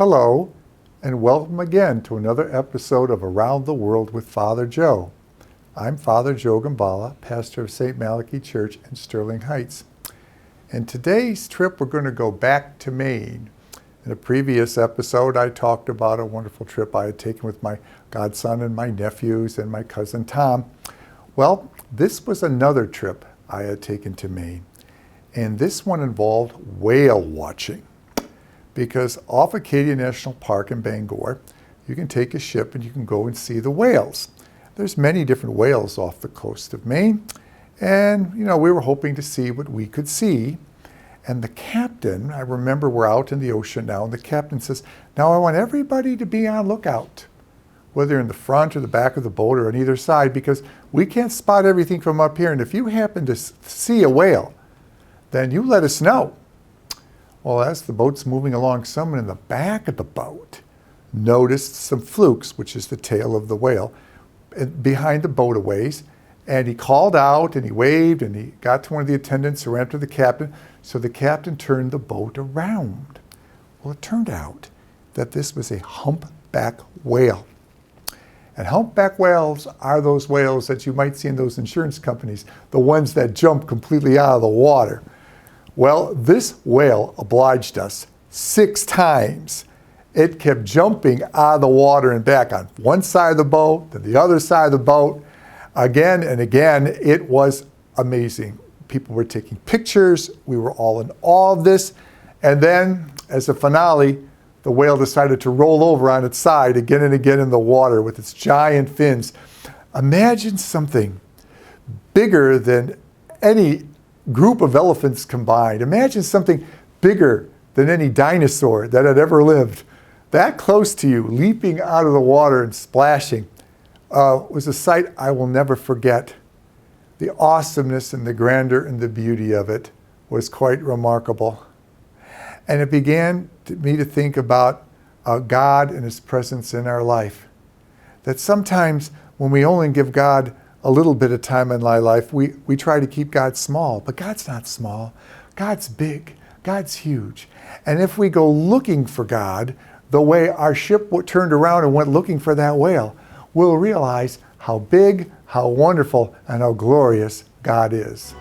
Hello, and welcome again to another episode of Around the World with Father Joe. I'm Father Joe Gambala, pastor of St. Malachy Church in Sterling Heights. In today's trip, we're going to go back to Maine. In a previous episode, I talked about a wonderful trip I had taken with my godson and my nephews and my cousin Tom. Well, this was another trip I had taken to Maine, and this one involved whale watching. Because off Acadia National Park in Bangor, you can take a ship and you can go and see the whales. There's many different whales off the coast of Maine, and we were hoping to see what we could see. And the captain, I remember we're out in the ocean now, and the captain says, "Now I want everybody to be on lookout, whether in the front or the back of the boat or on either side, because we can't spot everything from up here, and if you happen to see a whale, then you let us know." Well, as the boat's moving along, someone in the back of the boat noticed some flukes, which is the tail of the whale, behind the boat a ways. And he called out and he waved and he got to one of the attendants who ran to the captain. So the captain turned the boat around. Well, it turned out that this was a humpback whale. And humpback whales are those whales that you might see in those insurance companies, the ones that jump completely out of the water. Well, this whale obliged us 6 times. It kept jumping out of the water and back on one side of the boat, then the other side of the boat. Again and again, it was amazing. People were taking pictures. We were all in awe of this. And then, as a finale, the whale decided to roll over on its side again and again in the water with its giant fins. Imagine something bigger than any group of elephants combined. Imagine something bigger than any dinosaur that had ever lived. That close to you, leaping out of the water and splashing, was a sight I will never forget. The awesomeness and the grandeur and the beauty of it was quite remarkable. And it began me to think about God and His presence in our life. That sometimes when we only give God a little bit of time in my life, we try to keep God small, but God's not small. God's big. God's huge. And if we go looking for God the way our ship turned around and went looking for that whale, we'll realize how big, how wonderful, and how glorious God is.